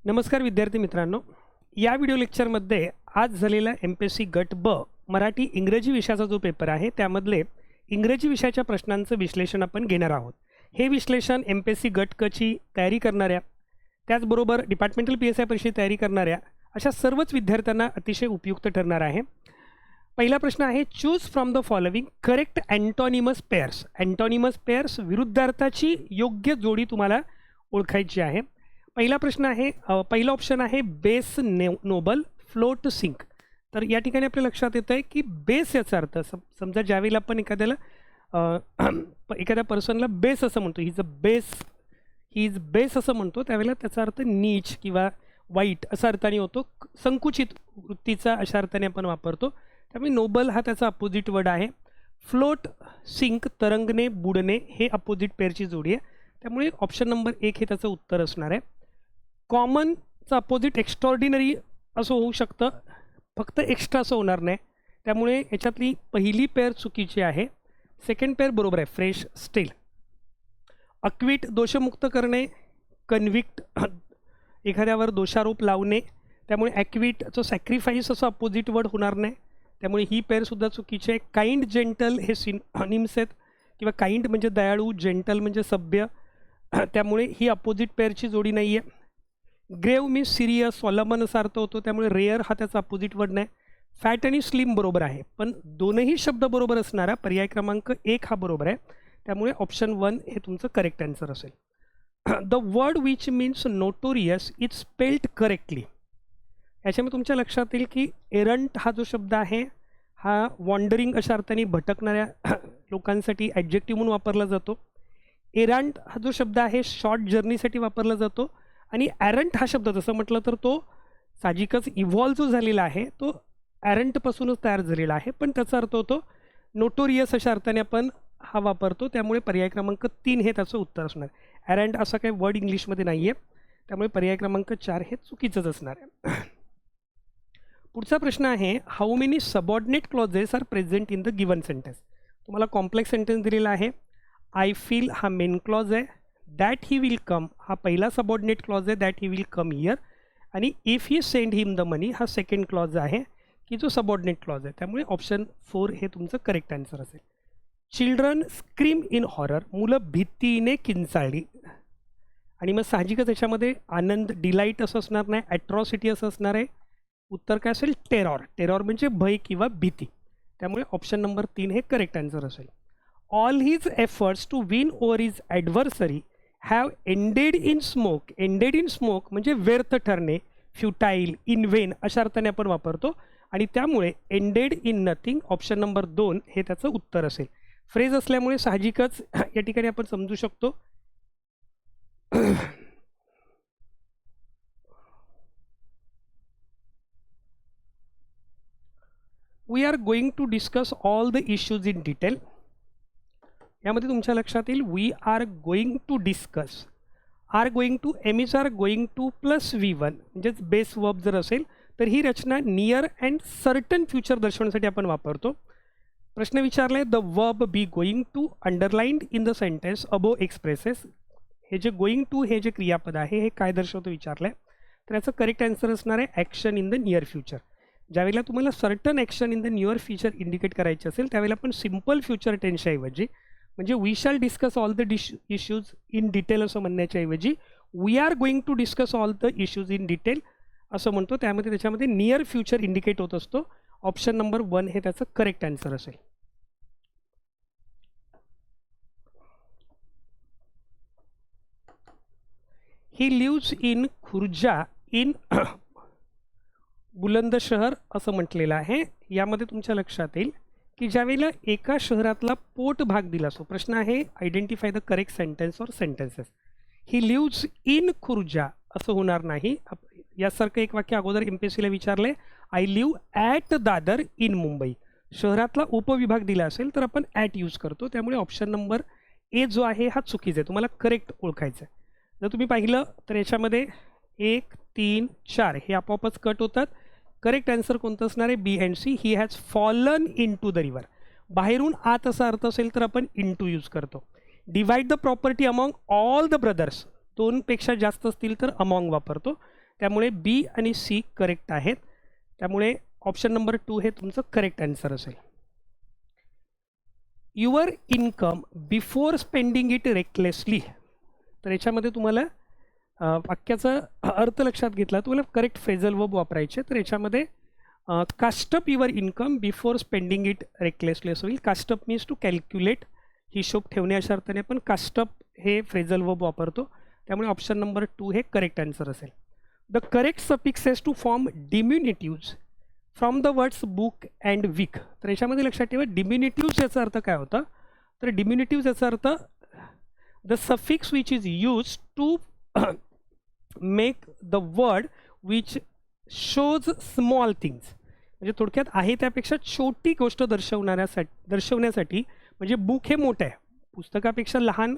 नमस्कार विद्यार्थी मित्रांनो, या व्हिडिओ लेक्चरमध्ये आज झालेला MPSC गट ब मराठी इंग्रजी विषयाचा जो पेपर आहे त्यामधले इंग्रजी विषयाच्या प्रश्नांचं विश्लेषण आपण घेणार आहोत. हे विश्लेषण MPSC गट क ची तयारी करणाऱ्या त्याचबरोबर डिपार्टमेंटल PSI परीक्षेची तयारी करणाऱ्या अशा सर्वच विद्यार्थ्यांना अतिशय उपयुक्त ठरणार आहे. पहिला प्रश्न आहे, choose from the following correct antonyms pairs. Antonyms pairs विरुद्धार्थाची योग्य जोडी तुम्हाला ओळखायची आहे. पहिला प्रश्न आहे, पहिला ऑप्शन आहे बेस नोबल फ्लोट सिंक. तर या ठिकाणी आपल्या लक्षात येतं आहे की बेस याचा अर्थ समजा ज्यावेळेला आपण एखाद्या पर्सनला बेस असं म्हणतो, ही इज बेस असं म्हणतो, त्यावेळेला त्याचा अर्थ नीच किंवा वाईट असा अर्थाने होतो. संकुचित वृत्तीचा अशा अर्थाने आपण वापरतो. त्यामुळे नोबल हा त्याचा अपोजिट वर्ड आहे. फ्लोट सिंक तरंगणे बुडणे हे अपोजिट पेअरची जोडी आहे. त्यामुळे ऑप्शन नंबर 1 हे त्याचं उत्तर असणार आहे. कॉमनचं अपोजिट एक्स्ट्रॉर्डिनरी असं होऊ शकतं, फक्त एक्स्ट्रा असं होणार नाही. त्यामुळे याच्यातली पहिली पेअर चुकीची आहे. सेकंड पेअर बरोबर आहे, फ्रेश स्टील. अक्विट दोषमुक्त करणे, कन्व्हिक्ट एखाद्यावर दोषारोप लावणे, त्यामुळे ॲक्विटचं सॅक्रिफाईस असं अपोजिट वर्ड होणार नाही. त्यामुळे ही पेअरसुद्धा चुकीची आहे. काइंड जेंटल हे सिनोनिम्स आहेत किंवा काइंड म्हणजे दयाळू, जेंटल म्हणजे सभ्य, त्यामुळे ही अपोजिट पेअरची जोडी नाही आहे. ग्रेव मीन्स सिरियस, सॉलमन असा अर्थ होतो, त्यामुळे रेअर हा त्याचा अपोजिट वर्ड नाही. फॅट आणि स्लिम बरोबर आहे, पण दोनही शब्द बरोबर असणारा पर्याय क्रमांक 1 हा बरोबर आहे. त्यामुळे ऑप्शन 1 हे तुमचं करेक्ट आन्सर असेल. The word which means notorious is spelled correctly. याच्यामध्ये तुमच्या लक्षात येईल की एरंट हा जो शब्द आहे हा वॉन्डरिंग अशा अर्थाने भटकणाऱ्या लोकांसाठी ॲडजेक्टिव्ह म्हणून वापरला जातो. एरंट हा जो शब्द आहे शॉर्ट जर्नीसाठी वापरला जातो. आणि ॲरंट हा शब्द तसं म्हटलं तर तो साहजिकच इव्हॉल्व जो झालेला आहे तो ॲरंटपासूनच तयार झालेला आहे, पण त्याचा अर्थ होतो नोटोरियस अशा अर्थाने आपण हा वापरतो. त्यामुळे पर्याय क्रमांक 3 हे त्याचं उत्तर असणार. ॲरंट असा काही वर्ड इंग्लिशमध्ये नाही आहे, त्यामुळे पर्याय क्रमांक 4 हे चुकीचंच असणार आहे. पुढचा प्रश्न आहे, how many subordinate clauses are present in the given sentence. तुम्हाला कॉम्प्लेक्स सेंटेन्स दिलेला आहे. आय फील हा मेन क्लॉज आहे. दॅट ही विल कम हा पहिला सबऑर्डिनेट क्लॉज आहे, that he will come here. आणि if he send him the money हा सेकंड क्लॉज आहे की जो सबऑर्डिनेट क्लॉज आहे. त्यामुळे ऑप्शन 4 हे तुमचं करेक्ट आन्सर असेल. चिल्ड्रन स्क्रीम इन हॉरर, मुलं भीतीने किंचाळली. आणि मग साहजिकच याच्यामध्ये आनंद डिलाईट असं असणार नाही, ॲट्रॉसिटी असं असणार आहे. उत्तर काय असेल, टेरॉर. टेरॉर म्हणजे भय किंवा भीती. त्यामुळे ऑप्शन नंबर 3 हे करेक्ट आन्सर असेल. All his efforts to win over his adversary have ended in smoke. Ended in smoke म्हणजे व्यर्थ ठरणे, फ्युटाईल, इन वेन अशा अर्थाने आपण वापरतो. आणि त्यामुळे ended in nothing option number 2 हे त्याचं उत्तर असेल. फ्रेज असल्यामुळे साहजिकच या ठिकाणी आपण समजू शकतो we are going to discuss all the issues in detail. यामध्ये तुमच्या लक्षात येईल we are going to discuss. Are going to am is are going to plus V1 म्हणजेच बेस वर्ब जर असेल तर ही रचना नियर अँड सर्टन फ्युचर दर्शवण्यासाठी आपण वापरतो. प्रश्न विचारला आहे, the verb be going to underlined in the sentence above expresses. हे जे गोइंग टू हे जे क्रियापद आहे हे काय दर्शवतो विचारलं आहे. तर याचं करेक्ट आन्सर असणार आहे action in the near future. ज्यावेळेला तुम्हाला certain action in the near future indicate करायचे असेल त्यावेळेला आपण सिम्पल फ्युचर टेन्सच्या ऐवजी म्हणजे we shall discuss all the issues in detail असं म्हणण्याच्या ऐवजी we are going to discuss all the issues in detail असं म्हणतो. त्याच्यामध्ये नियर फ्युचर इंडिकेट होत असतो. ऑप्शन नंबर 1 हे त्याचं करेक्ट आन्सर असेल. He lives in Khurja in Bulandshahr असं म्हटलेलं आहे. यामध्ये तुमच्या लक्षात येईल की ज्यावेळेला एका शहरातला पोट भाग दिला असतो. प्रश्न आहे, identify the correct sentence or sentences. He lives in Khurja असं होणार नाही. यासारखं एक वाक्य अगोदर MPSCला विचारले, I live at Dadar in Mumbai. शहरातला उपविभाग दिला असेल तर आपण ॲट यूज करतो. त्यामुळे ऑप्शन नंबर A जो आहे हा चुकीचा आहे. तुम्हाला करेक्ट ओळखायचं आहे. जर तुम्ही पाहिलं तर याच्यामध्ये 1, 3, 4 हे आपोआपच कट होतात. करेक्ट आन्सर कोणतं असणार आहे, B and C. He has fallen into the river. बाहेरून आत असा अर्थ असेल तर आपण इन टू यूज करतो. Divide the property among all the brothers. 2पेक्षा जास्त असतील तर अमॉंग वापरतो. त्यामुळे बी आणि सी करेक्ट आहेत. त्यामुळे ऑप्शन नंबर 2 हे तुमचं करेक्ट आन्सर असेल. Your income before spending it recklessly. तर याच्यामध्ये तुम्हाला वाक्याचा अर्थ लक्षात घेतला तुम्हाला करेक्ट फ्रेझल वर्ब वापरायचे. तर याच्यामध्ये cast up your income before spending it recklessly असं होईल. कास्टअप मीन्स टू कॅल्क्युलेट, हिशोब ठेवणे अशा अर्थाने आपण कास्टअप हे फ्रेझल वर्ब वापरतो. त्यामुळे ऑप्शन नंबर 2 हे करेक्ट आन्सर असेल. The correct suffix has to form diminutives from the words book and week. तर याच्यामध्ये लक्षात ठेवा डिम्युनिटिव्ज याचा अर्थ काय होता. तर डिम्युनिटिव्ज याचा अर्थ the suffix which is use to make the word which shows small things. म्हणजे थोडक्यात आहे त्यापेक्षा छोटी गोष्ट दर्शवण्यासाठी म्हणजे बुक हे मोठं आहे, पुस्तकापेक्षा लहान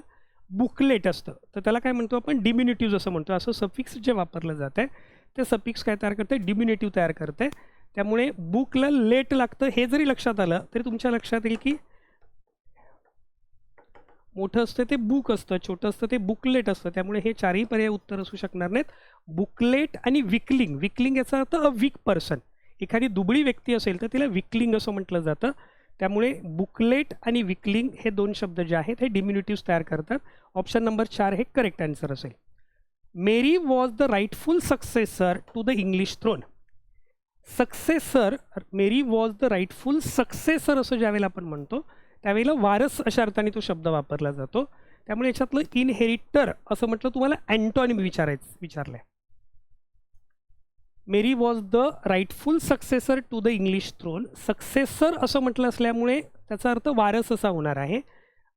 बुकलेट असतं, तर त्याला काय म्हणतो आपण डिम्युनिटिव्ज असं म्हणतो. असं सफिक्स जे वापरलं जातं आहे ते सफिक्स काय तयार करते डिम्युनिटिव्ह तयार करते. त्यामुळे बुकला लेट लागतं हे जरी लक्षात आलं तरी तुमच्या लक्षात येईल की मोठं असतं ते बुक असतं, छोटं असतं ते बुकलेट असतं. त्यामुळे हे चारही पर्याय उत्तर असू शकणार नाहीत. बुकलेट आणि विकलिंग. विकलिंग याचा अर्थ अ वीक पर्सन, एखादी दुबळी व्यक्ती असेल तर तिला विकलिंग असं म्हटलं जातं. त्यामुळे बुकलेट आणि विकलिंग हे दोन शब्द जे आहेत हे डिम्युनिटिव्स तयार करतात. ऑप्शन नंबर 4 हे करेक्ट आन्सर असेल. Mary was the rightful successor to the English throne. Successor, Mary was the rightful successor असं ज्यावेळेला आपण म्हणतो त्यावेळेला वारस अशा अर्थाने तो शब्द वापरला जातो. त्यामुळे याच्यातलं इनहेरिटर असं म्हटलं तुम्हाला अँटॉनिम विचारलंय. Mary was the rightful successor to the English throne. Successor असं म्हटलं असल्यामुळे त्याचा अर्थ वारस असा होणार आहे.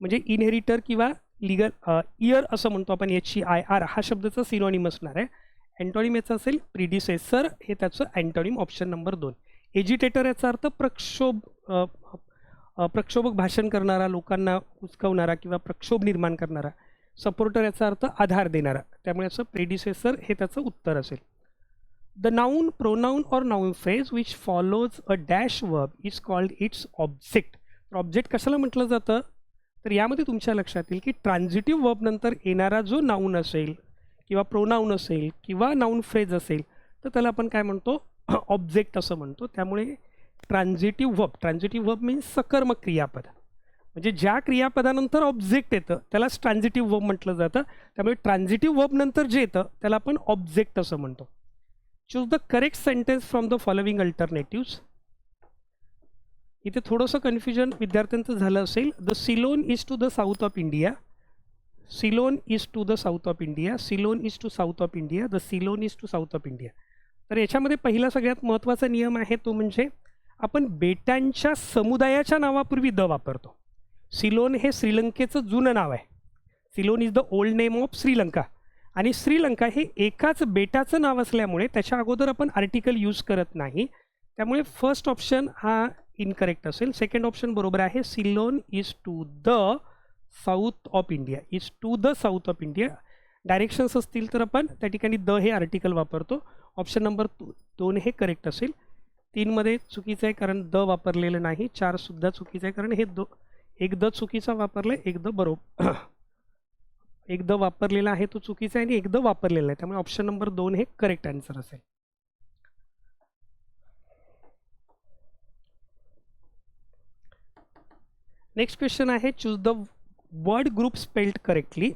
म्हणजे इनहेरिटर किंवा लिगल इयर असं म्हणतो आपण, HEIR हा शब्दाचा सिनॉनिम असणार आहे. अँटॉनिम याचा असेल प्रिडिसेसर, हे त्याचं अँटॉनिम ऑप्शन नंबर 2. एजिटेटर याचा अर्थ प्रक्षोभक भाषण करणारा, लोकांना उचकवणारा किंवा प्रक्षोभ निर्माण करणारा. सपोर्टर याचा अर्थ आधार देणारा. त्यामुळे असं प्रेडिसेसर हे त्याचं उत्तर असेल. द नाऊन, प्रोनाऊन और noun phrase which follows a dash verb is called its object. तर ऑब्जेक्ट कशाला म्हटलं जातं, तर यामध्ये तुमच्या लक्षात येईल की ट्रान्झिटिव्ह वर्ब नंतर येणारा जो नाऊन असेल किंवा प्रोनाऊन असेल किंवा नाऊन फ्रेज असेल तर त्याला आपण काय म्हणतो ऑब्जेक्ट असं म्हणतो. त्यामुळे ट्रान्झिटिव्ह वर्ब मीन्स सकर्मक क्रियापद, म्हणजे ज्या क्रियापदानंतर ऑब्जेक्ट येतं त्यालाच ट्रान्झिटिव्ह वर्ब म्हटलं जातं. त्यामुळे ट्रान्झिटिव्ह वर्ब नंतर जे येतं त्याला आपण ऑब्जेक्ट असं म्हणतो. Choose the correct sentence from the following alternatives. इथे थोडंसं कन्फ्युजन विद्यार्थ्यांचं झालं असेल. The Ceylon is to the south of India. Ceylon is to the south of India. Ceylon is to south of India. The Ceylon is to south of India. तर याच्यामध्ये पहिला सगळ्यात महत्त्वाचा नियम आहे तो म्हणजे आपण बेटांच्या समुदायाच्या नावापूर्वी द वापरतो. सिलोन हे श्रीलंकेचं जुनं नाव आहे. Ceylon is the old name of Sri Lanka. आणि श्रीलंका हे एकाच बेटाचं नाव असल्यामुळे त्याच्या अगोदर आपण आर्टिकल यूज करत नाही. त्यामुळे फर्स्ट ऑप्शन हा इनकरेक्ट असेल. सेकंड ऑप्शन बरोबर आहे. Ceylon is to the south of India. Is to the south of India. Directions असतील तर आपण त्या ठिकाणी द हे आर्टिकल वापरतो. ऑप्शन नंबर 2 हे करेक्ट असेल. 3 मध्ये चुकीचं आहे कारण द वापरलेलं नाही. 4 सुद्धा चुकीचं आहे कारण हे एक द चुकीचा वापरलं आहे, एक द बरोबर एक द वापरलेला आहे तो चुकीचा आहे आणि एक द वापरलेला आहे. त्यामुळे ऑप्शन नंबर 2 हे करेक्ट आन्सर असेल. नेक्स्ट क्वेश्चन आहे choose the word group spelled correctly.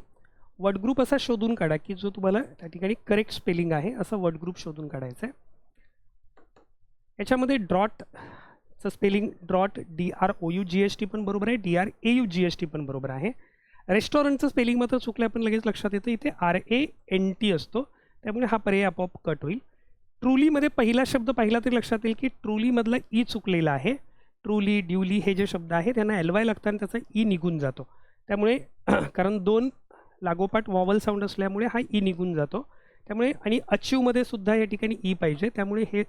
Word group असा शोधून काढा की जो तुम्हाला त्या ठिकाणी करेक्ट स्पेलिंग आहे असा वर्ड ग्रुप शोधून काढायचा आहे. याच्यामध्ये ड्रॉटचं स्पेलिंग ड्रॉट DROUGHT पण बरोबर आहे, DRAUGHT पण बरोबर आहे. रेस्टॉरंटचं स्पेलिंग मात्र चुकलं पण लगेच लक्षात येतं इथे RANT असतो. त्यामुळे हा पर्याय आपोआप कट होईल. ट्रूलीमध्ये पहिला शब्द पाहिला तरी लक्षात येईल की ट्रूलीमधला ई चुकलेला आहे. ट्रूली, ड्यूली हे जे शब्द आहेत त्यांना LY लागतं आणि त्याचा ई निघून जातो. त्यामुळे कारण 2 लागोपाठ वॉवल साऊंड असल्यामुळे हा ई निघून जातो. त्यामुळे आणि अचीवमध्ये सुद्धा या ठिकाणी ई पाहिजे. त्यामुळे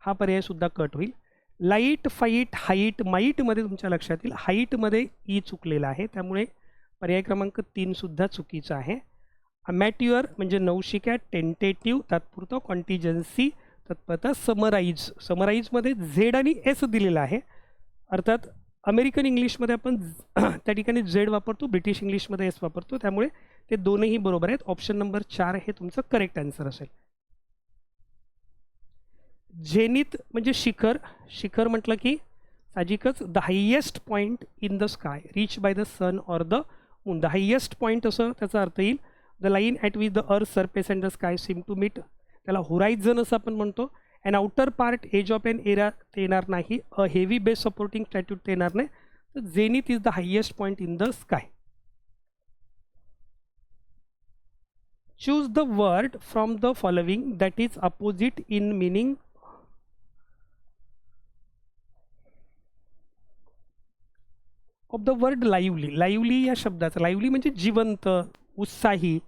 हा पर्याय सुद्धा कट होईल. लाईट, फाईट, हाईट, माईटमध्ये तुमच्या लक्षात येईल हाईटमध्ये ई चुकलेला आहे. त्यामुळे पर्याय क्रमांक 3 सुद्धा चुकीचा आहे. अमॅट्युअर म्हणजे नवशिक्या, टेंटेटिव्ह तात्पुरतं, कॉन्टिजन्सी तत्परता, समराईजमध्ये झेड आणि एस दिलेला आहे. अर्थात अमेरिकन इंग्लिशमध्ये आपण त्या ठिकाणी झेड वापरतो, ब्रिटिश इंग्लिशमध्ये एस वापरतो. त्यामुळे ते दोनही बरोबर आहेत. ऑप्शन नंबर 4 हे तुमचं करेक्ट आन्सर असेल. झेनिथ म्हणजे शिखर. शिखर म्हटलं की साहजिकच the highest point in the sky reach by the sun or the moon. The highest point असं त्याचा अर्थ येईल. The line at which the earth surface and the sky seem to meet, त्याला होरायझन असं आपण म्हणतो. And outer part edge of an era ते येणार नाही. A heavy base supporting statute ते येणार नाही. तर zenith is the highest point in the sky. Choose the word from the following that is opposite in meaning. Of the word lively. Lively या शब्दाचा, lively म्हणजे जिवंत, उत्साही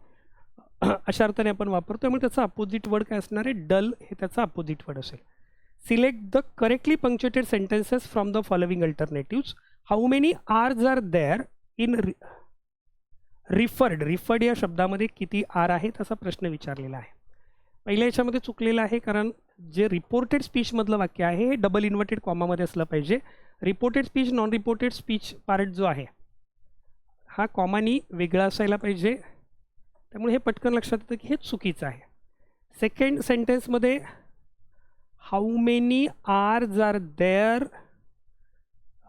अशा अर्थाने आपण वापरतो. त्यामुळे त्याचा अपोजिट वर्ड काय असणार आहे? डल हे त्याचा अपोजिट वर्ड असेल. Select the correctly punctuated sentences from the following alternatives. How many R's are there in referred. Referred या शब्दामध्ये किती आर आहेत असा प्रश्न विचारलेला आहे. पहिल्या याच्यामध्ये चुकलेलं आहे, कारण जे रिपोर्टेड स्पीचमधलं वाक्य आहे हे डबल इन्व्हर्टेड कॉमामध्ये असलं पाहिजे. Reported speech, non reported speech part जो आहे हा कॉमानी वेगळा असायला पाहिजे. त्यामुळे हे पटकन लक्षात येतं की हे चुकीचं आहे. सेकंड सेंटेन्समध्ये how many R's are there,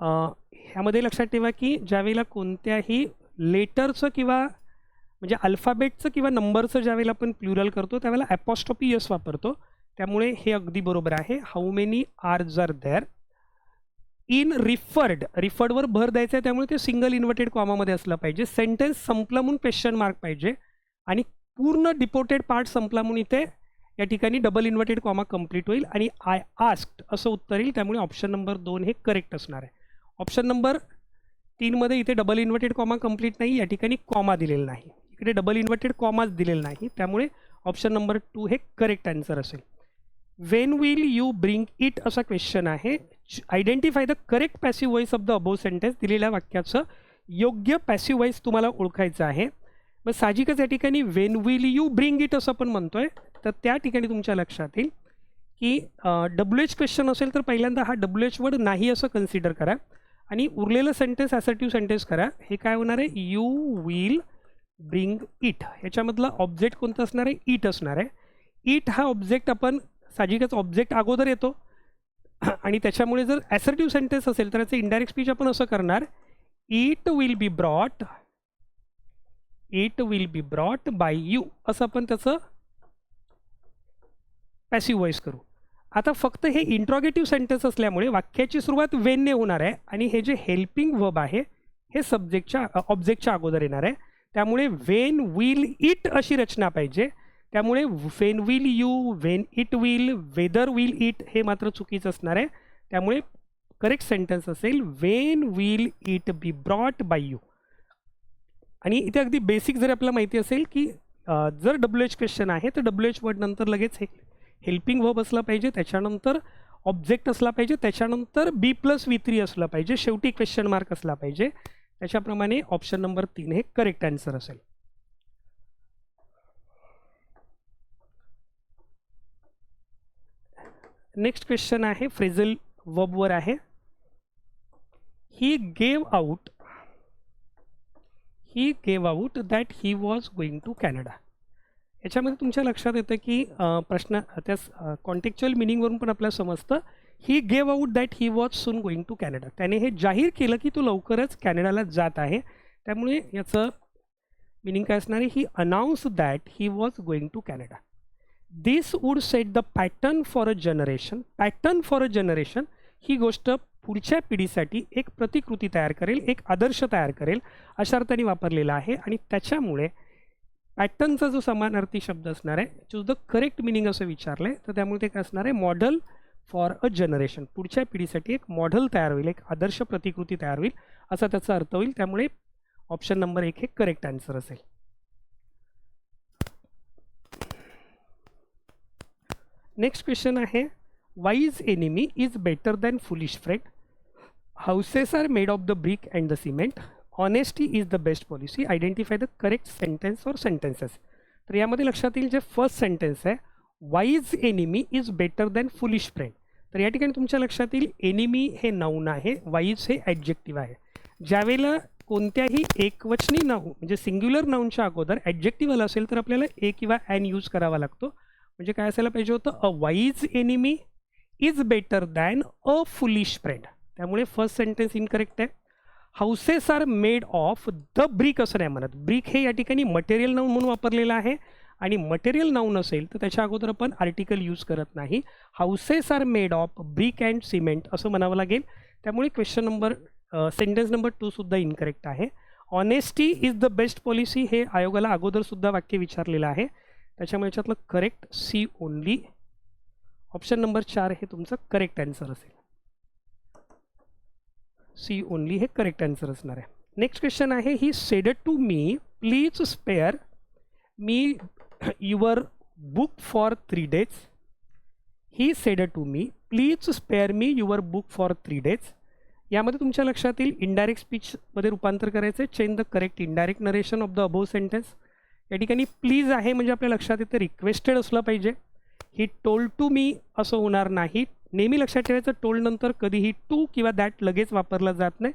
ह्यामध्ये लक्षात ठेवा की ज्यावेळेला कोणत्याही लेटरचं किंवा म्हणजे अल्फाबेटचं किंवा नंबरचं ज्यावेळेला आपण प्लुरल करतो त्यावेळेला ॲपॉस्ट्रॉफी यस वापरतो. त्यामुळे हे अगदी बरोबर आहे. How many R's are there in referred. रिफर्डवर भर द्यायचं आहे त्यामुळे ते सिंगल इन्व्हर्टेड कॉमामध्ये असलं पाहिजे. सेंटेन्स संपलं म्हणून क्वेश्चन मार्क पाहिजे आणि पूर्ण डिपोर्टेड पार्ट संपला म्हणून इथे या ठिकाणी डबल इन्व्हर्टेड कॉमा कंप्लीट होईल आणि आय आस्क्ड असं उत्तर येईल. त्यामुळे ऑप्शन नंबर 2 हे करेक्ट असणार आहे. ऑप्शन नंबर 3 मध्ये इथे डबल इन्व्हर्टेड कॉमा कंप्लीट नाही, या ठिकाणी कॉमा दिलेला नाही, इकडे डबल इन्व्हर्टेड कॉमाच दिलेला नाही. त्यामुळे ऑप्शन नंबर 2 हे करेक्ट आन्सर असेल. When will you bring it असा क्वेश्चन आहे. Identify the correct passive voice of the above sentence. दिलेल्या वाक्याचं योग्य पॅसिव्ह वॉइस तुम्हाला ओळखायचं आहे. मग साहजिकच या ठिकाणी Wien will you bring it असं आपण म्हणतोय, तर त्या ठिकाणी तुमच्या लक्षात येईल की WH क्वेश्चन असेल तर पहिल्यांदा हा WH वर्ड नाही असं कन्सिडर करा आणि उरलेलं सेंटेन्स ॲसर्टिव्ह सेंटेन्स करा. हे काय होणार आहे? You will bring it. ह्याच्यामधला ऑब्जेक्ट कोणतं असणार आहे? इट असणार आहे. इट हा ऑब्जेक्ट आपण साहजिकच ऑब्जेक्ट अगोदर येतो आणि त्याच्यामुळे जर ॲसर्टिव्ह सेंटेन्स असेल तर याचं इनडायरेक्ट स्पीच आपण असं करणार, it will be brought, it will be brought by you असं आपण त्याचं पॅसिव्ह वॉइस करू. आता फक्त हे इंट्रॉगेटिव्ह सेंटेन्स असल्यामुळे वाक्याची सुरुवात वेनने होणार आहे आणि हे जे हेल्पिंग वर्ब आहे हे सब्जेक्टच्या ऑब्जेक्टच्या अगोदर येणार आहे. त्यामुळे वेन विल इट अशी रचना पाहिजे. त्यामुळे when will you, when it will, whether will it हे मात्र चुकीचं असणार आहे. त्यामुळे करेक्ट सेंटेन्स असेल when will it be brought by you. आणि इथे अगदी बेसिक जर आपल्याला माहिती असेल की जर WH क्वेश्चन आहे तर WH वर्ड नंतर लगेच हेल्पिंग वर्ब असला पाहिजे, त्याच्यानंतर ऑब्जेक्ट असला पाहिजे, त्याच्यानंतर B+V3 असलं पाहिजे, शेवटी क्वेश्चन मार्क असला पाहिजे. त्याच्याप्रमाणे ऑप्शन नंबर 3 हे करेक्ट आन्सर असेल. नेक्स्ट क्वेश्चन आहे फ्रेझल वर्बवर आहे. He gave out that he was going to Canada. याच्यामध्ये तुमच्या लक्षात येतं की प्रश्न त्या कॉन्टेक्च्युअल मिनिंगवरून पण आपल्याला समजतं. He gave out that he was soon going to Canada. त्याने हे जाहीर केलं की तो लवकरच कॅनडाला जात आहे. त्यामुळे याचं मिनिंग काय असणार आहे? He announce that he was going to Canada. This would set the pattern for a generation. Pattern for a generation ही गोष्ट पुढच्या पिढीसाठी एक प्रतिकृती तयार करेल, एक आदर्श तयार करेल अशा अर्थाने वापरलेला आहे. आणि त्याच्यामुळे पॅटर्नचा जो समानार्थी शब्द असणार आहे, चूज द करेक्ट मिनिंग असं विचारलं आहे, तर त्यामुळे ते काय असणार आहे? Model for a generation. पुढच्या पिढीसाठी एक मॉडेल तयार होईल, एक आदर्श प्रतिकृती तयार होईल असा त्याचा अर्थ होईल. त्यामुळे ऑप्शन नंबर 1 हे करेक्ट आन्सर असेल. नेक्स्ट क्वेश्चन आहे wise enemy is better than foolish friend. Houses are made of the brick and the cement. Honesty is the best policy. Identify the correct sentence or sentences. तर यामध्ये लक्षात येईल जे first sentence आहे wise enemy is better than foolish friend. तर या ठिकाणी तुमच्या लक्षात येईल एनिमी हे नाऊन आहे, वाईज हे ॲडजेक्टिव्ह आहे. ज्यावेळेला कोणत्याही एकवचनी नाऊन म्हणजे सिंग्युलर नाऊनच्या अगोदर ॲडजेक्टिव्ह आला असेल तर आपल्याला ए किंवा ॲन यूज करावा लागतो. म्हणजे काय असायला पाहिजे होतं? A wise enemy is better than a foolish friend. त्यामुळे फर्स्ट सेंटेन्स इनकरेक्ट आहे. Houses are made of the brick असं नाही म्हणत. ब्रिक हे या ठिकाणी मटेरियल नाऊन म्हणून वापरलेलं आहे आणि मटेरियल नाऊन असेल तर त्याच्या अगोदर आपण आर्टिकल यूज करत नाही. Houses are made of brick and cement असं म्हणावं लागेल. त्यामुळे क्वेश्चन नंबर सेंटेन्स नंबर 2 सुद्धा इनकरेक्ट आहे. Honesty is the best policy हे आयोगाला अगोदरसुद्धा वाक्य विचारलेलं आहे. त्याच्यामुळे याच्यातलं correct C only. Option number 4 हे तुमचं करेक्ट आन्सर असेल. सी ओनली हे करेक्ट आन्सर असणार आहे. नेक्स्ट क्वेश्चन आहे he said to me please spare me your book for 3 days. He said to me please spare me your book for 3 days. यामध्ये तुमच्या लक्षात येईल इनडायरेक्ट स्पीचमध्ये रूपांतर करायचं आहे. Change the correct indirect narration of the above sentence. या ठिकाणी please आहे म्हणजे आपल्या लक्षात येतं रिक्वेस्टेड असलं पाहिजे. ही टोल्ड टू मी असं होणार नाही. नेहमी लक्षात ठेवायचं टोल्ड नंतर कधीही टू किंवा दॅट लगेच वापरला जात नाही.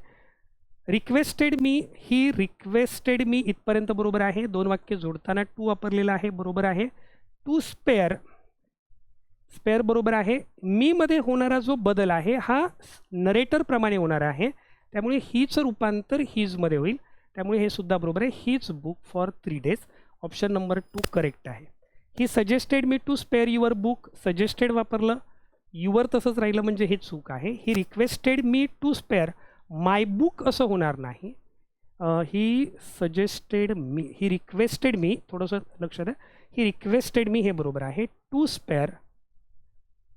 रिक्वेस्टेड मी, ही रिक्वेस्टेड मी इथपर्यंत बरोबर आहे. 2 वाक्य जोडताना टू वापरलेला आहे, बरोबर आहे. टू स्पेअर, स्पेअर बरोबर आहे. मी मध्ये होणारा जो बदल आहे हा नरेटरप्रमाणे होणार आहे. त्यामुळे हीच रूपांतर हीजमध्ये होईल. त्यामुळे हे सुद्धा बरोबर आहे. हीच book for 3 days. Option number 2 correct आहे. He suggested me to spare your book, suggested वापरलं, युअर तसंच राहिलं म्हणजे हे चूक आहे. He requested me to spare my book असं होणार नाही. ही सजेस्टेड मी, ही रिक्वेस्टेड मी, थोडंसं लक्षात आहे, ही रिक्वेस्टेड मी हे बरोबर आहे. टू स्पेअर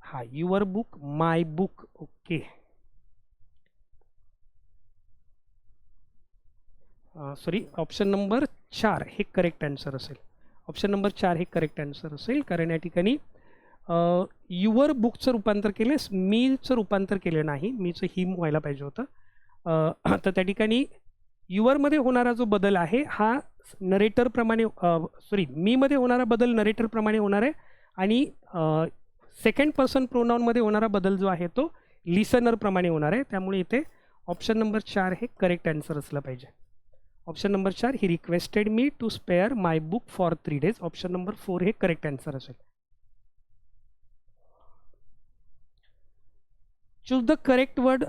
हा your book my book. Okay, sorry option number 4 हे करेक्ट आन्सर असेल. ऑप्शन नंबर 4 हे करेक्ट आन्सर असेल कारण या ठिकाणी युअर बुकचं रूपांतर केलं, मीचं रूपांतर केलं नाही. मीचं हिम व्हायला पाहिजे होतं. तर त्या ठिकाणी युअरमध्ये होणारा जो बदल आहे हा नरेटरप्रमाणे, सॉरी मीमध्ये होणारा बदल नरेटरप्रमाणे होणार आहे आणि सेकंड पर्सन प्रोनाऊनमध्ये होणारा बदल जो आहे तो लिसनरप्रमाणे होणार आहे. त्यामुळे इथे ऑप्शन नंबर 4 हे करेक्ट आन्सर असलं पाहिजे. Option number 4 he requested me to spare my book for 3 days. Option number 4 हे करेक्ट आन्सर असेल. Choose the correct word,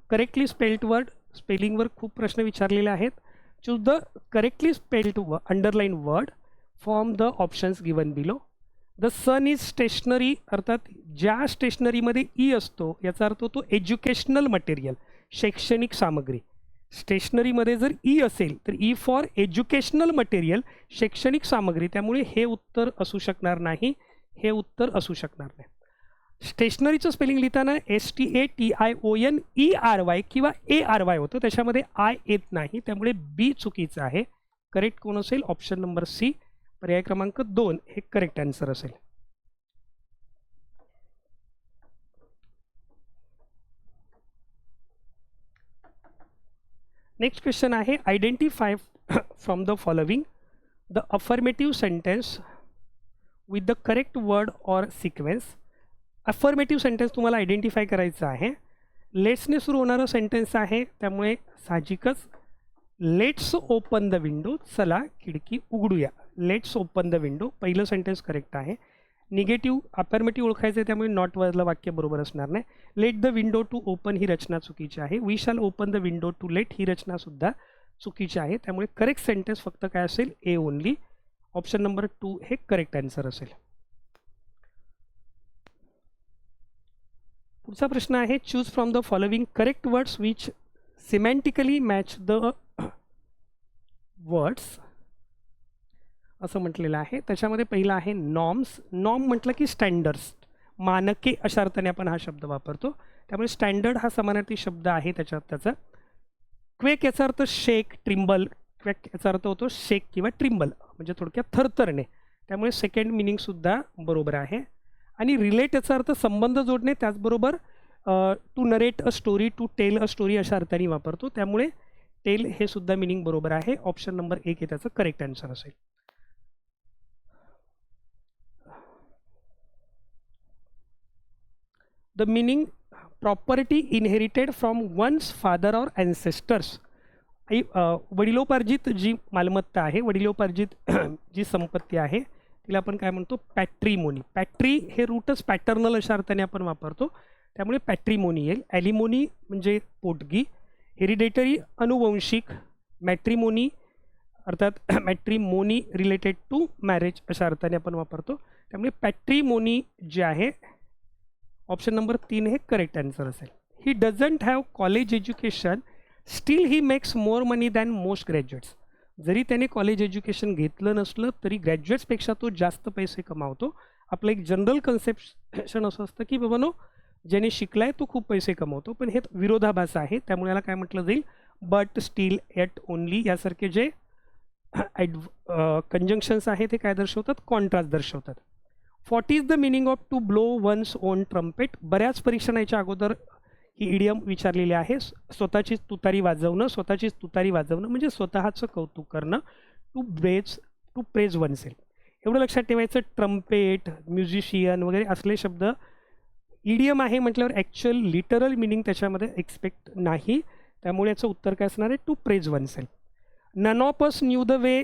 correctly spelled word. स्पेलिंगवर खूप प्रश्न विचारलेले आहेत. Choose the correctly spelled underline word from the options given below. The sun is stationery, अर्थात ज्या स्टेशनरीमध्ये E असतो याचा अर्थ तो एज्युकेशनल मटेरियल, शैक्षणिक सामग्री. स्टेशनरीमध्ये जर ई असेल तर ई फॉर एज्युकेशनल मटेरियल, शैक्षणिक सामग्री. त्यामुळे हे उत्तर असू शकणार नाही, हे उत्तर असू शकणार नाही. स्टेशनरीचं स्पेलिंग लिहिताना STATIONERY किंवा ARY होतं, त्याच्यामध्ये आय येत नाही. त्यामुळे बी चुकीचं आहे. करेक्ट कोण असेल? ऑप्शन नंबर सी, पर्याय क्रमांक 2 हे करेक्ट आन्सर असेल. नेक्स्ट क्वेश्चन आहे identify from the following the affirmative sentence with the correct word or sequence. Affirmative sentence तुम्हाला आयडेंटिफाय करायचं आहे. लेट्सने सुरू होणारं सेंटेन्स आहे त्यामुळे साहजिकच लेट्स ओपन द विंडो, चला खिडकी उघडूया. लेट्स ओपन द विंडो पहिलं सेंटेन्स करेक्ट आहे. निगेटिव्ह अफर्मेटिव्ह ओळखायचं आहे त्यामुळे नॉट वरलं वाक्य बरोबर असणार नाही. Let the window to open ही रचना चुकीची आहे. We shall open the window to let ही रचनासुद्धा चुकीची आहे. त्यामुळे करेक्ट सेंटेन्स फक्त काय असेल? A only. ऑप्शन नंबर 2 हे करेक्ट आन्सर असेल. पुढचा प्रश्न आहे choose from the following correct words which semantically match the words असं म्हटलेलं आहे. त्याच्यामध्ये पहिला आहे नॉर्म्स. नॉर्म म्हटलं की स्टँडर्ड्स, मानके अशा अर्थाने आपण हा शब्द वापरतो. त्यामुळे स्टँडर्ड हा समानार्थी शब्द आहे त्याच्यात त्याचा. क्वेक याचा अर्थ शेक, ट्रिम्बल. क्वेक याचा अर्थ होतो शेक किंवा ट्रिम्बल म्हणजे थोडक्यात थरथरणे. त्यामुळे सेकंड मिनिंगसुद्धा बरोबर आहे. आणि रिलेट याचा अर्थ संबंध जोडणे, त्याचबरोबर to narrate a story, to tell a story अशा अर्थाने वापरतो. त्यामुळे टेल हे सुद्धा मिनिंग बरोबर आहे. ऑप्शन नंबर 1 हे त्याचं करेक्ट आन्सर असेल. The meaning property inherited from one's father or ancestors. वडिलोपार्जित जी मालमत्ता आहे, वडिलोपार्जित जी संपत्ती आहे तिला आपण काय म्हणतो, पॅट्रिमोनी. पॅट्री हे रूटच पॅटर्नल अशा अर्थाने आपण वापरतो, त्यामुळे पॅट्रिमोनी येईल. ॲलिमोनी म्हणजे पोटगी. हेरिडेटरी अनुवंशिक. मॅट्रिमोनी अर्थात मॅट्रिमोनी रिलेटेड टू मॅरेज अशा अर्थाने आपण वापरतो, त्यामुळे पॅट्रिमोनी जे आहे ऑप्शन नंबर 3 हे करेक्ट आन्सर असेल. He doesn't have college education steel he makes more money than most graduates. जरी त्याने कॉलेज एज्युकेशन घेतलं नसलं तरी ग्रॅज्युएट्सपेक्षा तो जास्त पैसे कमावतो. आपलं एक जनरल कन्सेप्शन असं असतं की बाबानो ज्याने शिकला आहे तो खूप पैसे कमावतो, पण हे विरोधाभास आहे, त्यामुळे याला काय म्हटलं जाईल, बट स्टील एट ओनली यासारखे जे कंजंक्शन्स आहे ते काय दर्शवतात, कॉन्ट्रास्ट दर्शवतात. What is the meaning of to blow one's own trumpet. बऱ्याच परीक्षणाच्या अगोदर ही इडियम विचारलेली आहे. स्वतःचीच तुतारी वाजवणं म्हणजे स्वतःचं कौतुक करणं. To praise oneself. एवढं लक्षात ठेवायचं. ट्रम्पेट, म्युझिशियन वगैरे असले शब्द इडियम आहे म्हटल्यावर ॲक्च्युअल लिटरल मिनिंग त्याच्यामध्ये एक्सपेक्ट नाही, त्यामुळे याचं उत्तर काय असणार आहे, to praise oneself. None of us knew the way.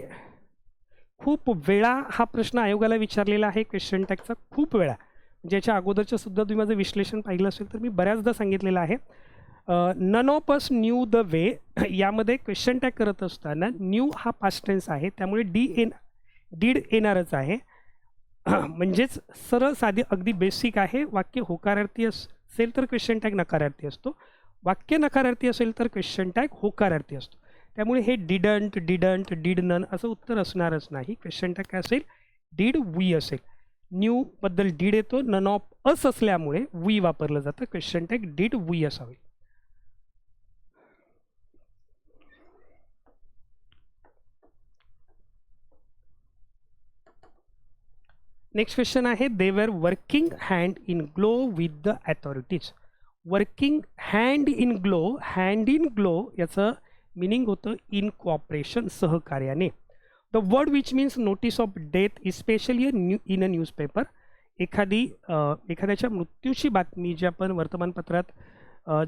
खूप वेळा हा प्रश्न आयोगाला विचारलेला आहे क्वेश्चन टॅगचा, खूप वेळा. ज्याच्या अगोदरच्या सुद्धा तुम्ही माझं विश्लेषण पाहिलं असेल तर मी बऱ्याचदा सांगितलेलं आहे. None of us knew the way यामध्ये क्वेश्चन टॅग करत असताना न्यू हा पास्ट टेन्स आहे, त्यामुळे डीड येणारच आहे. म्हणजेच सरळ साधी अगदी बेसिक आहे. वाक्य होकारार्थी असेल तर क्वेश्चन टॅग नकारार्थी असतो, वाक्य नकारार्थी असेल तर क्वेश्चन टॅग होकारार्थी असतो. त्यामुळे हे डिडंट, डीड नन असं उत्तर असणारच नाही. क्वेश्चन टॅग काय असेल, डीड वी असेल. न्यू बद्दल डीड येतो, नन ऑफ अस असल्यामुळे वी वापरलं जातं. क्वेश्चन टॅग डीड वी असावे. नेक्स्ट क्वेश्चन आहे, they were working hand in glove with the authorities. Working hand in glove याचं मिनिंग होतं इन कोऑपरेशन, सहकार्याने. The word which means notice of death especially in a newspaper. एखाद्याच्या मृत्यूची बातमी जी आपण वर्तमानपत्रात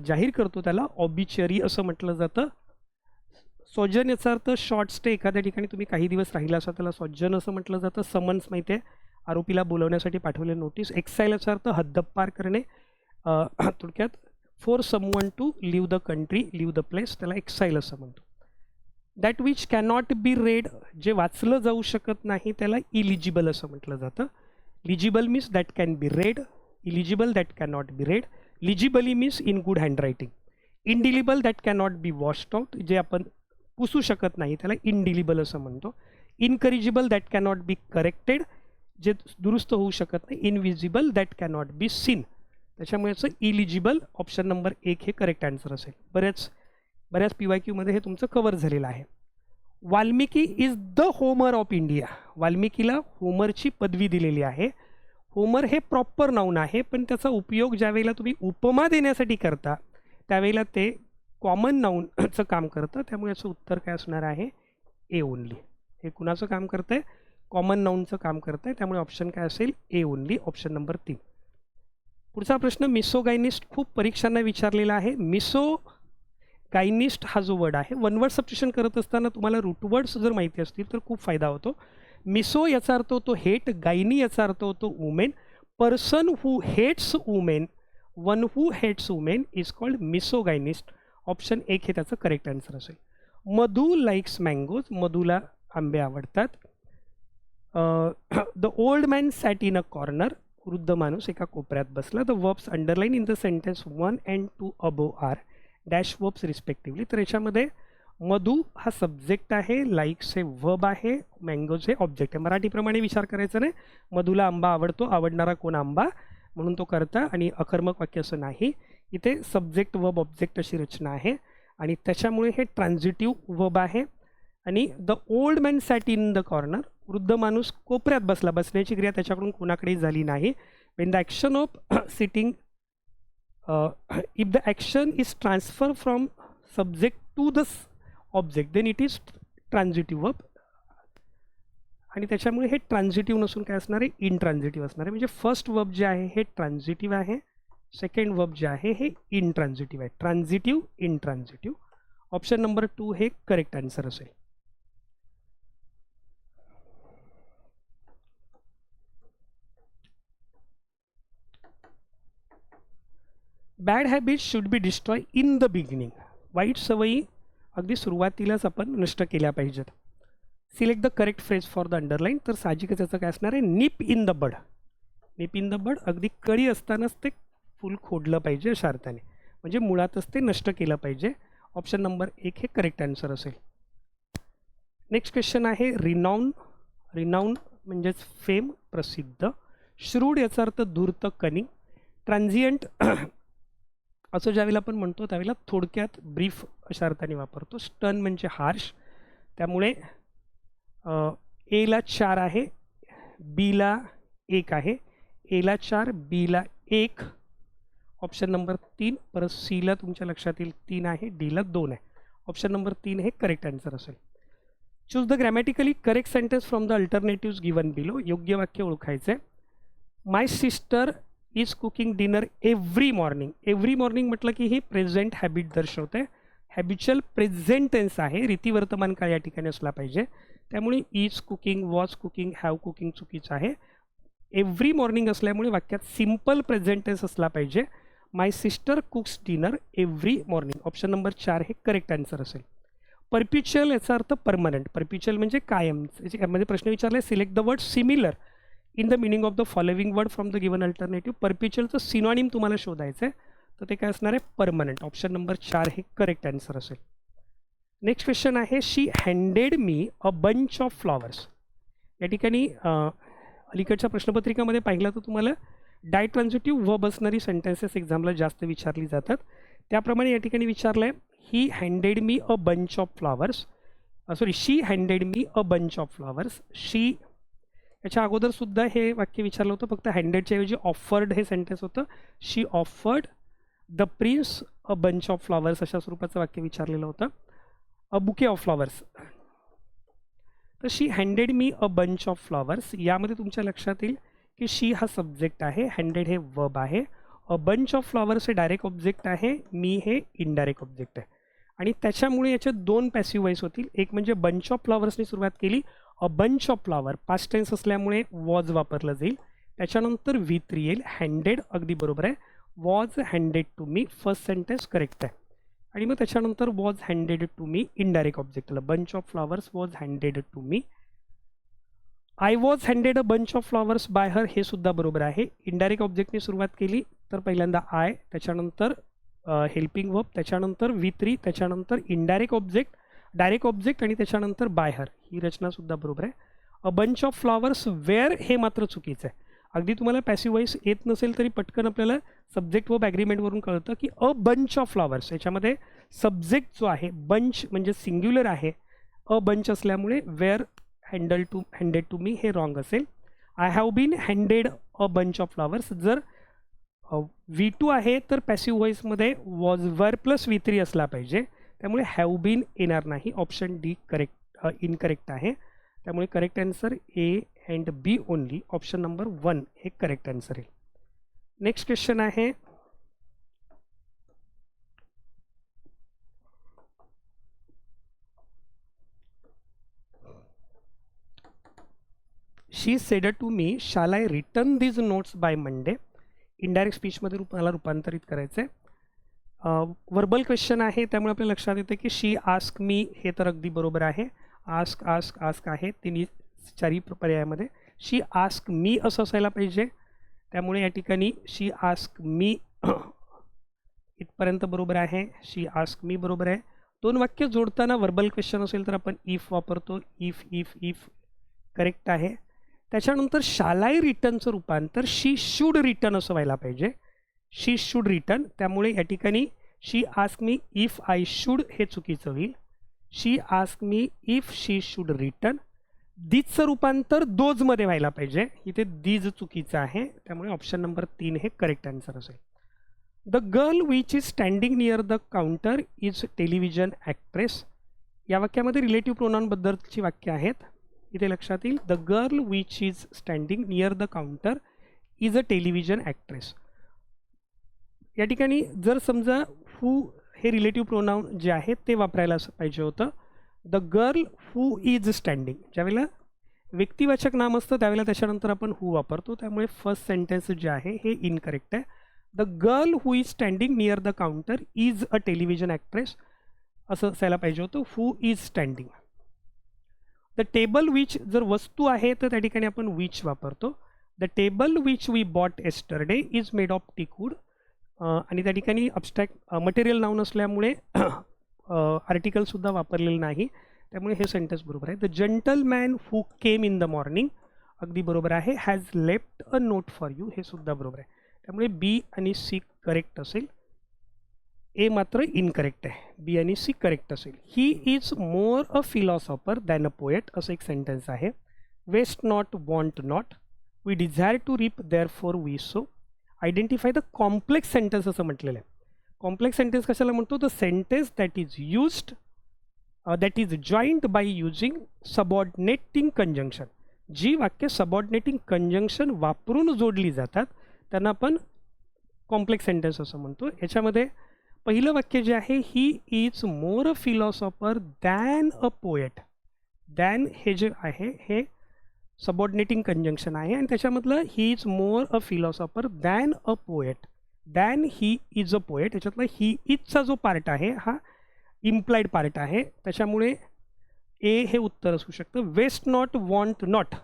जाहीर करतो त्याला ऑबिचरी असं म्हटलं जातं. सॉजन याचा अर्थ शॉर्ट स्टे. एखाद्या ठिकाणी तुम्ही काही दिवस राहिला असा त्याला सॉजन असं म्हटलं जातं. समन्स माहिती आहे, आरोपीला बोलवण्यासाठी पाठवलेली नोटीस. एक्साईल याचा अर्थ हद्दपार करणे. थोडक्यात for someone to leave the country, leave the place, त्याला एक्साईल असं म्हणतो. That which cannot be read, जे वाचलं जाऊ शकत नाही त्याला इलिजिबल असं म्हटलं जातं. Legible means that can be read, illegible that cannot be read. Legibly means in good handwriting. Indelible that cannot be washed out, जे आपण पुसू शकत नाही त्याला इंडिलिबल असं म्हणतो. Incorrigible that cannot be corrected, जे दुरुस्त होऊ शकत नाही. Invisible that cannot be seen, त्याच्यामुळे याचं इलिजिबल ऑप्शन नंबर 1 हे करेक्ट आन्सर असेल. बऱ्याच PYQमध्ये हे तुमचं कव्हर झालेलं आहे. Valmiki is the Homer of India. वाल्मिकीला होमरची पदवी दिलेली आहे. होमर हे प्रॉपर नाऊन आहे, पण त्याचा उपयोग ज्यावेळेला तुम्ही उपमा देण्यासाठी करता त्यावेळेला ते कॉमन नाऊनचं काम करतं, त्यामुळे याचं उत्तर काय असणार आहे, ए ओनली. हे कुणाचं काम करतं आहे, कॉमन नाऊनचं काम करतं आहे, त्यामुळे ऑप्शन काय असेल, ए ओनली, ऑप्शन नंबर 3. पुढचा प्रश्न मिसोगायनिस्ट खूप परीक्षांना विचारलेला आहे. मिसोगायनिस्ट हा जो वर्ड आहे, वन वर्ड सबस्टिट्यूशन करत असताना तुम्हाला रूट वर्ड्स जर माहिती असतील तर खूप फायदा होतो. मिसो याचा अर्थ होतो हेट, गायनी याचा अर्थ होतो women. Person who hates women, one who hates women is called misogynist. Option 1 हे त्याचं करेक्ट आन्सर असेल. मधू लाईक्स मँगोज, मधूला आंबे आवडतात. The old man sat in a corner, वृद्ध माणूस एका कोपऱ्यात बसला. The verbs underline in the sentence 1 and 2 above are dash verbs respectively. तर याच्यामध्ये मधू हा सब्जेक्ट आहे, लाईक्स हे वर्ब आहे, मँगोज हे ऑब्जेक्ट आहे. मराठीप्रमाणे विचार करायचा नाही. मधूला आंबा आवडतो, आवडणारा कोण आंबा म्हणून तो करता, आणि अकर्मक वाक्य असं नाही. इथे सब्जेक्ट वर्ब ऑब्जेक्ट अशी रचना आहे आणि त्याच्यामुळे हे ट्रान्झिटिव्ह वर्ब आहे. आणि the old man sat in the corner, वृद्ध माणूस कोपऱ्यात बसला, बसण्याची क्रिया त्याच्याकडून कोणाकडेही झाली नाही. When the action of sitting, if the action is transfer from subject to the object then it is transitive verb. आणि त्याच्यामुळे हे ट्रान्झिटिव्ह नसून काय असणार आहे, इनट्रान्झिटिव्ह असणार आहे. म्हणजे फर्स्ट वर्ब जे आहे हे ट्रान्झिटिव्ह आहे, सेकंड वर्ब जे आहे हे इनट्रान्झिटिव्ह आहे. ट्रान्झिटिव्ह, इनट्रान्झिटिव्ह, ऑप्शन नंबर 2 हे करेक्ट आन्सर असेल. Bad habits should be destroy in the beginning. वाईट सवयी अगदी सुरुवातीलाच आपण नष्ट केल्या पाहिजेत. Select the correct phrase for the underline. तर साहजिकच याचं काय असणार आहे, निप इन द बड. निप इन द बड अगदी कळी असतानाच ते फुल खोडलं पाहिजे अशा अर्थाने, म्हणजे मुळातच ते नष्ट केलं पाहिजे. ऑप्शन नंबर 1 हे करेक्ट आन्सर असेल. नेक्स्ट क्वेश्चन आहे रिनाऊन. रिनाऊन म्हणजेच फेम, प्रसिद्ध. श्रूड याचा अर्थ धूर्त, कनिंग. ट्रान्झियंट असं ज्यावेळेला आपण म्हणतो त्यावेळेला थोडक्यात, ब्रीफ अशा अर्थाने वापरतो. स्टन म्हणजे हार्श. त्यामुळे एला 4 आहे, बीला 1 आहे. एला 4, बीला 1. Option number 3. परत सीला तुमच्या लक्षात येईल 3 आहे, डीला 2 आहे. ऑप्शन नंबर 3 हे करेक्ट आन्सर असेल. Choose the grammatically correct sentence from the alternatives given below. योग्य वाक्य ओळखायचं आहे. My sister is cooking dinner every morning. Every morning म्हटलं की ही प्रेझेंट हॅबिट दर्शवते. हॅबिच्युअल प्रेझेंट टेन्स आहे, रीतिवर्तमान काळ या ठिकाणी असला पाहिजे. त्यामुळे is cooking, was cooking, have cooking चुकीचं आहे. एव्हरी मॉर्निंग असल्यामुळे वाक्यात सिम्पल प्रेझेंट टेन्स असला पाहिजे. My sister cooks dinner every morning. Option number 4 हे करेक्ट आन्सर असेल. परपिच्युअल याचा अर्थ परमनंट. परपिच्युअल म्हणजे कायम. यामध्ये प्रश्न विचारला, select the word similar in the meaning of the following word from the given alternative. परपिच्युअलचं सिनॉनिम तुम्हाला शोधायचं आहे, तर ते काय असणार आहे, परमनंट. ऑप्शन नंबर 4 हे करेक्ट आन्सर असेल. नेक्स्ट क्वेश्चन आहे, she handed me a bunch of flowers. या ठिकाणी अलीकडच्या प्रश्नपत्रिकामध्ये पाहिलं तर तुम्हाला डाय ट्रान्झिटिव्ह वर्ब असणारी सेंटेन्सेस एक्झामला जास्त विचारली जातात. त्याप्रमाणे या ठिकाणी विचारलं आहे, he handed me a bunch of flowers. Sorry, she handed me a bunch of flowers. She याच्या अगोदरसुद्धा हे वाक्य विचारलं होतं, फक्त हँडेडच्या ऐवजी ऑफर्ड हे सेंटेन्स होतं. She offered the prince a bunch of flowers अशा स्वरूपाचं वाक्य विचारलेलं होतं. A bouquet of flowers. तर she handed me a bunch of flowers. यामध्ये तुमच्या लक्षात येईल की शी हा सब्जेक्ट आहे, हँडेड हे वर्ब आहे, अ बंच ऑफ फ्लॉवर्स हे डायरेक्ट ऑब्जेक्ट आहे, मी हे इनडायरेक्ट ऑब्जेक्ट आहे. आणि त्याच्यामुळे याचे 2 पॅसिव्ह वॉइस होतील. एक म्हणजे बंच ऑफ फ्लॉवर्सने सुरुवात केली, a bunch of flower past tense असल्यामुळे वॉज वापरलं जाईल. त्याच्यानंतर V3 येईल. हँडेड अगदी बरोबर आहे. Was handed to me, first sentence correct आहे. आणि मग त्याच्यानंतर was handed to me indirect object आलं. Bunch of flowers was handed to me. I was handed a bunch of flowers by her, हे सुद्धा बरोबर आहे. इनडायरेक्ट ऑब्जेक्टने सुरुवात केली तर पहिल्यांदा आय, त्याच्यानंतर हेल्पिंग वर्ब, त्याच्यानंतर V3, त्याच्यानंतर इनडायरेक्ट ऑब्जेक्ट, डायरेक्ट ऑब्जेक्ट आणि त्याच्यानंतर बाय हर. ही रचनासुद्धा बरोबर आहे. A bunch of flowers were हे मात्र चुकीचं आहे. अगदी तुम्हाला पॅसिव्ह वॉइस येत नसेल तरी पटकन आपल्याला सब्जेक्ट वर्ब ॲग्रीमेंटवरून कळतं की अ बंच ऑफ फ्लॉवर्स याच्यामध्ये सब्जेक्ट जो आहे, बंच म्हणजे सिंग्युलर आहे, अ बंच असल्यामुळे वेअर हँडेड टू मी हे रॉंग असेल. I have been handed a bunch of flowers. जर V2 आहे तर पॅसिव्ह व्हॉइसमध्ये वॉज वर प्लस V3 असला पाहिजे. त्यामुळे हॅव बीन येणार नाही. ऑप्शन डी इनकरेक्ट आहे. त्यामुळे correct answer A and B only. Option number 1 हे करेक्ट आन्सर आहे. नेक्स्ट क्वेश्चन आहे, she said to me shall I return these notes by Monday. Indirect स्पीचमध्ये मला रूपांतरित करायचं आहे. वर्बल क्वेश्चन आहे, त्यामुळे आपल्या लक्षात येते की शी आस्क मी हे तर अगदी बरोबर आहे. आस्क आस्क आस्क आहे तिन्ही 4ही पर्यायामध्ये. शी आस्क मी असं असायला पाहिजे. त्यामुळे या ठिकाणी शी आस्क मी इथपर्यंत बरोबर आहे. शी आस्क मी बरोबर आहे. 2 वाक्य जोडताना वर्बल क्वेश्चन असेल तर आपण इफ वापरतो. इफ करेक्ट आहे. त्याच्यानंतर शाल आय रिटर्नचं रूपांतर शी शूड रिटर्न असं व्हायला पाहिजे. She should return. त्यामुळे या ठिकाणी she ask me if I should हे चुकीचं होईल. She ask me if she should return. दीजचं रूपांतर दोजमध्ये व्हायला पाहिजे. इथे दीज चुकीचं आहे. त्यामुळे ऑप्शन नंबर 3 हे करेक्ट आन्सर असेल. The girl which is standing near the counter is television actress. या वाक्यामध्ये रिलेटिव्ह प्रोनाउनबद्दलची वाक्य आहेत. इथे लक्षात येईल, the girl which is standing near the counter is a television actress. या ठिकाणी जर समजा हू हे रिलेटिव्ह प्रोनाउन जे आहे ते वापरायला पाहिजे होतं. The girl who is standing. ज्यावेळेला व्यक्तिवाचक नाम असतं त्यावेळेला त्याच्यानंतर आपण हू वापरतो. त्यामुळे फर्स्ट सेंटेन्स जे आहे हे इनकरेक्ट आहे. The girl who is standing near the counter is a television actress असं असायला पाहिजे होतं. Who is standing. The table which जर वस्तू आहे तर त्या ठिकाणी आपण विच वापरतो. The table which we bought yesterday is made of teakwood. आणि त्या ठिकाणी अबस्ट्रॅक्ट मटेरियल नाऊन असल्यामुळे आर्टिकलसुद्धा वापरलेलं नाही, त्यामुळे हे सेंटेन्स बरोबर आहे. The gentleman who came in the morning अगदी बरोबर आहे. Has left a note for you हे सुद्धा बरोबर आहे. त्यामुळे बी आणि सी करेक्ट असेल. ए मात्र इनकरेक्ट आहे. बी आणि सी करेक्ट असेल. He is more a philosopher than a poet असं एक सेंटेन्स आहे. Waste not want not. We desire to reap therefore we sow. Identify the complex sentence असं म्हटलेलं आहे. कॉम्प्लेक्स सेंटेन्स कशाला म्हणतो? The sentence that is used that is joint by using subordinating conjunction. जी वाक्य subordinating conjunction वापरून जोडली जातात त्यांना आपण कॉम्प्लेक्स सेंटेन्स असं म्हणतो. याच्यामध्ये पहिलं वाक्य जे आहे ही is more a philosopher than a poet. Than हे जे आहे हे सबऑर्डिनेटिंग कंजंक्शन आहे आणि त्याच्यामधलं ही is more a philosopher than a poet. Than he is a poet याच्यातला ही इजचा जो पार्ट आहे हा इम्प्लाइड पार्ट आहे, त्याच्यामुळे ए हे उत्तर असू शकतं. Waste not want not.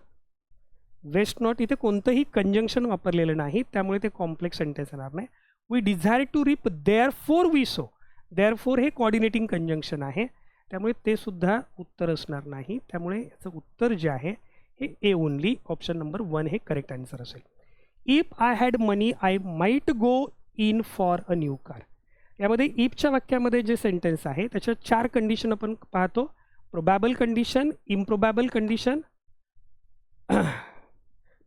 Waste not इथे कोणतंही कंजंक्शन वापरलेलं नाही, त्यामुळे ते कॉम्प्लेक्स सेंटेन्स येणार नाही. We desire to reap therefore we so. Therefore हे कॉर्डिनेटिंग कंजंक्शन आहे, त्यामुळे ते सुद्धा उत्तर असणार नाही. त्यामुळे याचं उत्तर जे आहे हे ए ओनली ऑप्शन नंबर 1 हे करेक्ट आन्सर असेल. If I had money I might go in for a new car. यामध्ये इफच्या वाक्यामध्ये जे सेंटेन्स आहे त्याच्या 4 कंडिशन आपण पाहतो. प्रोबॅबल कंडिशन, इम्प्रोबॅबल कंडिशन,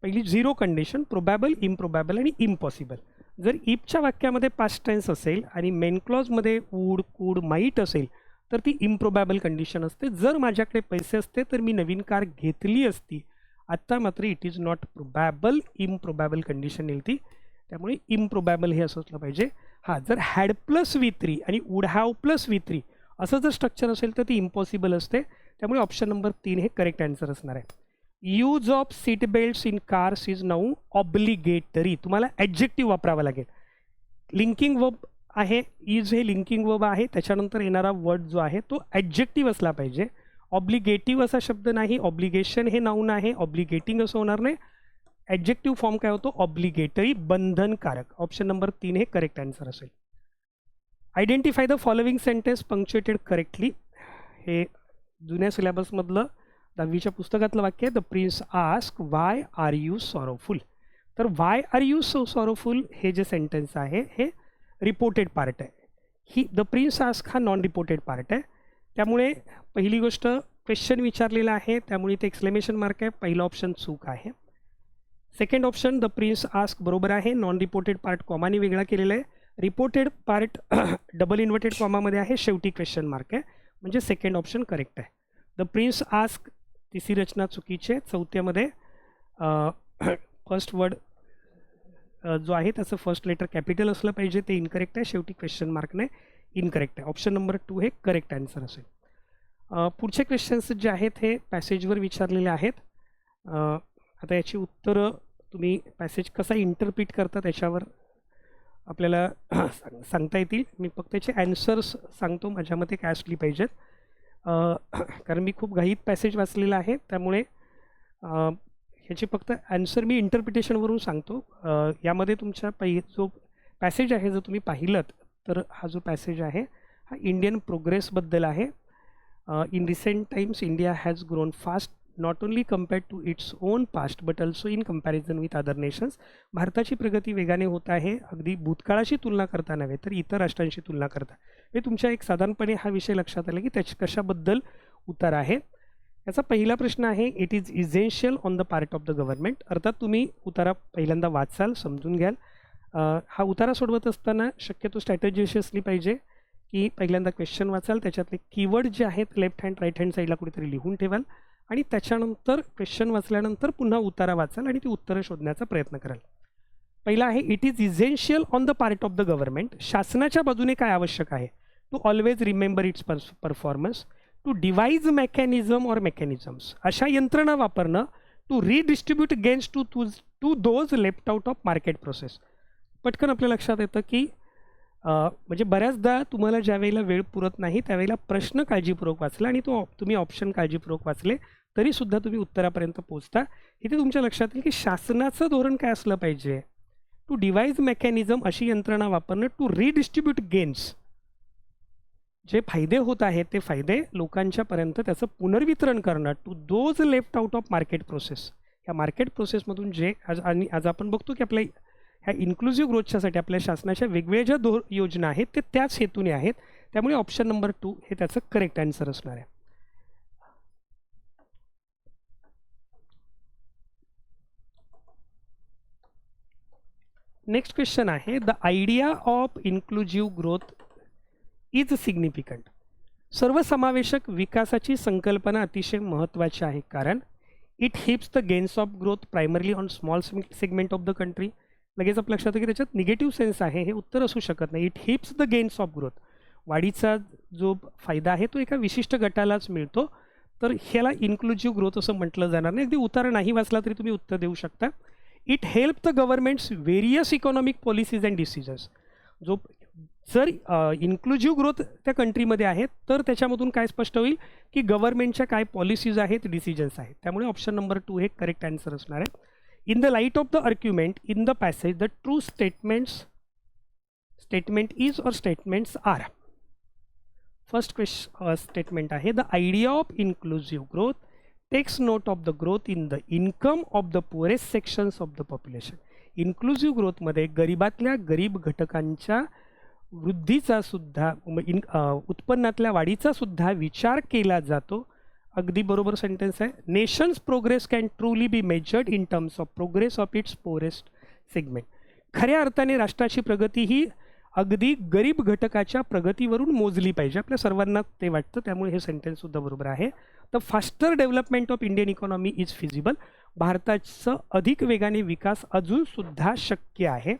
पहिली 0 कंडिशन, प्रोबॅबल, इम्प्रोबॅबल आणि इम्पॉसिबल. जर इफच्या वाक्यामध्ये पास्ट टेन्स असेल आणि मेन क्लॉजमध्ये वूड, कुड, माईट असेल तर ती इम्प्रोबॅबल कंडिशन असते. जर माझ्याकडे पैसे असते तर मी नवीन कार घेतली असती. आत्ता मात्र it is not probable, improbable condition येईल ती, त्यामुळे इम्प्रोबॅबल हे असं असलं पाहिजे. हां, जर हॅड प्लस V3 आणि वूड हॅव प्लस V3 असं जर स्ट्रक्चर असेल तर ती इम्पॉसिबल असते, त्यामुळे ऑप्शन नंबर 3 हे करेक्ट आन्सर असणार आहे. Use of seat belts in cars is now obligatory. तुम्हाला ॲडजेक्टिव्ह वापरावा लागेल. लिंकिंग वर्ब आहे, इज हे लिंकिंग वर्ब आहे, त्याच्यानंतर येणारा वर्ड जो आहे तो ॲडजेक्टिव्ह असला पाहिजे. ऑब्लिगेटिव्ह असा शब्द नाही. ऑब्लिगेशन हे नाऊन आहे, ऑब्लिगेटिंग असं होणार नाही. ॲडजेक्टिव्ह फॉर्म काय होतो? ऑब्लिगेटरी, बंधनकारक. ऑप्शन नंबर 3 हे करेक्ट आन्सर असेल. Identify the following sentence punctuated correctly. हे जुन्या सिलेबसमधलं 10वीच्या पुस्तकातलं वाक्य आहे. The prince ask why are you sorrowful. तर why are you so sorrowful हे जे सेंटेन्स आहे हे रिपोर्टेड पार्ट आहे. ही द प्रिन्स आस्क हा नॉन रिपोर्टेड पार्ट आहे, त्यामुळे पहिली गोष्ट क्वेश्चन विचारलेला आहे, त्यामुळे ते एक्सक्लेमेशन मार्क आहे. पहिला ऑप्शन चूक आहे. Second option the prince ask बरोबर आहे. नॉन रिपोर्टेड पार्ट कॉमाने वेगळा केलेला आहे. रिपोर्टेड पार्ट डबल इन्व्हर्टेड कॉमामध्ये आहे, शेवटी क्वेश्चन मार्क आहे, म्हणजे सेकंड ऑप्शन करेक्ट आहे. द प्रिन्स आस्क तिसरी रचना चुकीची आहे. चौथ्यामध्ये फर्स्ट वर्ड जो आहे त्याचं फर्स्ट लेटर कॅपिटल असलं पाहिजे, ते इनकरेक्ट आहे. शेवटी क्वेश्चन मार्क नाही, इनकरेक्ट आहे. ऑप्शन नंबर 2 हे करेक्ट आन्सर असेल. पुढचे क्वेश्चन्स जे आहेत हे पॅसेजवर विचारलेले आहेत. आता याची उत्तरं तुम्ही पॅसेज कसा इंटरप्रिट करता त्याच्यावर आपल्याला सांगता येतील. मी फक्त त्याचे ॲन्सर्स सांगतो माझ्या मते काय असली पाहिजेत, कारण मी खूप घाईत पॅसेज वाचलेला आहे, त्यामुळे ह्याचे फक्त ॲन्सर मी इंटरप्रिटेशनवरून सांगतो. यामध्ये तुमच्या जो पॅसेज आहे जर तुम्ही पाहिलंत तर हा जो पॅसेज आहे हा इंडियन प्रोग्रेसबद्दल आहे. In recent times India has grown fast not only compared to its own past but also in comparison with other nations. भारताची प्रगती वेगाने होत आहे, अगदी भूतकाळाशी तुलना करता नव्हे तर इतर राष्ट्रांशी तुलना करता. हे तुमच्या एक साधारणपणे हा विषय लक्षात आला की त्याच्या कशाबद्दल उत्तर आहे. याचा पहिला प्रश्न आहे it is essential on the part of the government. अर्थात तुम्ही उतारा पहिल्यांदा वाचाल, समजून घ्याल. हा उतारा सोडवत असताना शक्यतो स्ट्रॅटेजी अशी असली पाहिजे की पहिल्यांदा क्वेश्चन वाचाल, त्याच्यातले कीवर्ड जे आहेत लेफ्ट हँड राईट हँड साईडला कुठेतरी लिहून ठेवाल आणि त्याच्यानंतर क्वेश्चन वाचल्यानंतर पुन्हा उतारा वाचाल आणि ती उत्तरं शोधण्याचा प्रयत्न कराल. पहिला आहे it is essential on the part of the government. शासनाच्या बाजूने काय आवश्यक आहे? To always remember its performance, to devise mechanism or mechanisms, अशा यंत्रणा वापरणं, to redistribute gains to those left out of market process. पटकन आपल्या लक्षात येतं की म्हणजे बऱ्याचदा तुम्हाला ज्या वेळेला वेळ पुरत नाही त्यावेळेला प्रश्न काळजीपूर्वक वाचला आणि तुम्ही ऑप्शन काळजीपूर्वक वाचले तरीसुद्धा तुम्ही उत्तरापर्यंत पोहोचता. इथे तुमच्या लक्षात येईल की शासनाचं धोरण काय असलं पाहिजे, टू डिवाइज मेकॅनिझम, अशी यंत्रणा वापरणं टू रिडिस्ट्रीब्यूट गेन्स, जे फायदे होत आहेत ते फायदे लोकांच्यापर्यंत त्याचं पुनर्वितरण करणं, to those left out of market process. या मार्केट प्रोसेसमधून जे आज आपण बघतो की आपल्या ह्या इन्क्लुझिव्ह ग्रोथच्यासाठी आपल्या शासनाच्या वेगवेगळ्या ज्या योजना आहेत ते त्याच हेतूने आहेत. त्यामुळे ऑप्शन नंबर 2 हे त्याचं करेक्ट आन्सर असणार आहे. नेक्स्ट क्वेश्चन आहे, the idea of inclusive growth is significant. सर्वसमावेशक विकासाची संकल्पना अतिशय महत्त्वाची आहे कारण it helps the gains of growth primarily on small segment of the country. लगेच आपल्या लक्षात की त्याच्यात निगेटिव्ह सेन्स आहे, हे उत्तर असू शकत नाही. It helps the gains of growth, वाढीचा जो फायदा आहे तो एका विशिष्ट गटालाच मिळतो, तर ह्याला इन्क्लुझिव्ह ग्रोथ असं म्हटलं जाणार नाही. अगदी उतारा नाही वाचला तरी तुम्ही उत्तर देऊ शकता. It help the governments various economic policies and decisions. जर इन्क्लुझिव्ह ग्रोथ त्या कंट्रीमध्ये आहेत तर त्याच्यामधून काय स्पष्ट होईल की गव्हर्नमेंटच्या काय पॉलिसीज आहेत, डिसिजन्स आहेत. त्यामुळे ऑप्शन नंबर 2 हे करेक्ट आन्सर असणार आहे. In the light of the argument in the passage, the true statement is or statements are. First statement आहे, the idea of inclusive growth takes note of the growth in the income of the poorest sections of the population. Inclusive growth मध्ये गरीबातल्या गरीब घटकांच्या वृद्धीचा सुद्धा उत्पन्नातल्या वाढीचा सुद्धा विचार केला जातो. अगदी बरोबर सेंटेन्स आहे. Nations progress can truly be measured in terms of progress of its forest segment. खऱ्या अर्थाने राष्ट्राची प्रगती ही अगदी गरीब घटकाच्या प्रगतीवरून मोजली पाहिजे, आपल्या सर्वांना ते वाटतं. त्यामुळे हे सेंटेन्ससुद्धा बरोबर आहे. The faster development of Indian economy is feasible. भारताचं अधिक वेगाने विकास अजूनसुद्धा शक्य आहे,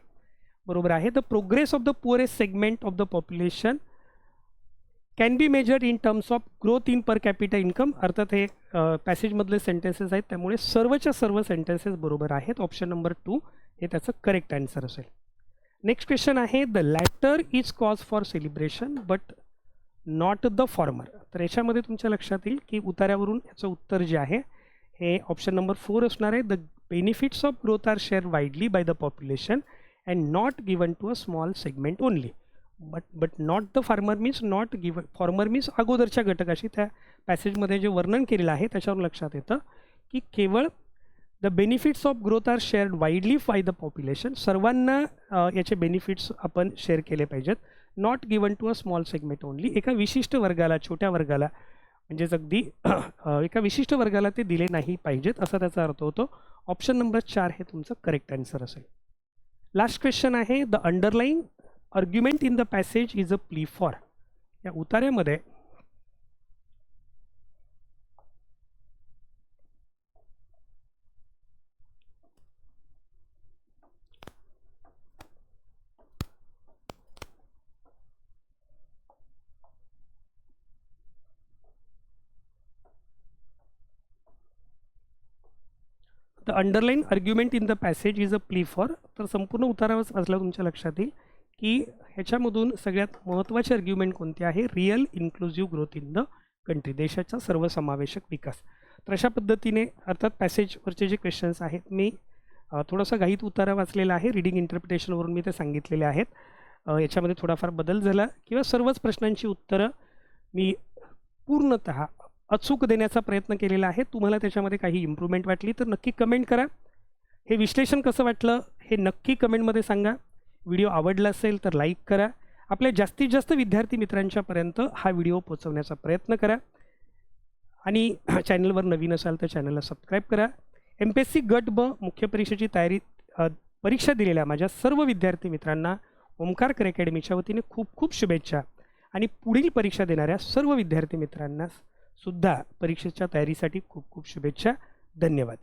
बरोबर आहे. The progress of the poorest segment of the population can be measured in terms of growth in per capita income. अर्थात हे पॅसेजमधले सेंटेन्सेस आहेत, त्यामुळे सर्वच्या सर्व सेंटेन्सेस बरोबर आहेत. ऑप्शन नंबर 2 हे त्याचं करेक्ट आन्सर असेल. नेक्स्ट क्वेश्चन आहे, the latter is cause for celebration but not the former. तर याच्यामध्ये तुमच्या लक्षात येईल की उतार्यावरून याचं उत्तर जे आहे हे ऑप्शन नंबर 4 असणार आहे. The benefits of growth are share widely by the population and not given to a small segment only. But not the former means not given. Former means अगोदरच्या घटकाशी त्या पॅसेजमध्ये जे वर्णन केलेलं आहे त्याच्यावर लक्षात येतं की केवळ the benefits of growth are shared widely by the population, सर्वांना याचे बेनिफिट्स आपण शेअर केले पाहिजेत. Not given to a small segment only, एका विशिष्ट वर्गाला, छोट्या वर्गाला, म्हणजेच अगदी एका विशिष्ट वर्गाला ते दिले नाही पाहिजेत असा त्याचा अर्थ होतो. ऑप्शन नंबर 4 हे तुमचं करेक्ट आन्सर असेल. लास्ट क्वेश्चन आहे, the underlying argument in the passage is a plea for. या उतार्यामध्ये the underline argument in the passage is a plea for. तर संपूर्ण उतारावर असला तुमच्या लक्षात येईल की ह्याच्यामधून सगळ्यात महत्त्वाचे आर्ग्युमेंट कोणते आहे, real inclusive growth in the country, देशाचा सर्वसमावेशक विकास. तर अशा पद्धतीने अर्थात पॅसेजवरचे जे क्वेश्चन्स आहेत मी थोडासा घाईत उतारा वाचलेला आहे, रिडिंग इंटरप्रिटेशनवरून मी ते सांगितलेले आहेत. याच्यामध्ये थोडाफार बदल झाला किंवा सर्वच प्रश्नांची उत्तरं मी पूर्णतः अचूक देण्याचा प्रयत्न केलेला आहे. तुम्हाला त्याच्यामध्ये काही इम्प्रूव्हमेंट वाटली तर नक्की कमेंट करा. हे विश्लेषण कसं वाटलं हे नक्की कमेंटमध्ये सांगा. व्हिडिओ आवडला असेल तर लाईक करा. आपल्या जास्तीत जास्त विद्यार्थी मित्रांच्यापर्यंत हा व्हिडिओ पोहोचवण्याचा प्रयत्न करा आणि चॅनलवर नवीन असाल तर चॅनलला सबस्क्राईब करा. MPSC गट ब मुख्य परीक्षेची परीक्षा दिलेल्या माझ्या सर्व विद्यार्थी मित्रांना ओमकार अकॅडमीच्या वतीने खूप खूप शुभेच्छा आणि पुढील परीक्षा देणाऱ्या सर्व विद्यार्थी मित्रांना सुद्धा परीक्षेच्या तयारीसाठी खूप खूप शुभेच्छा. धन्यवाद.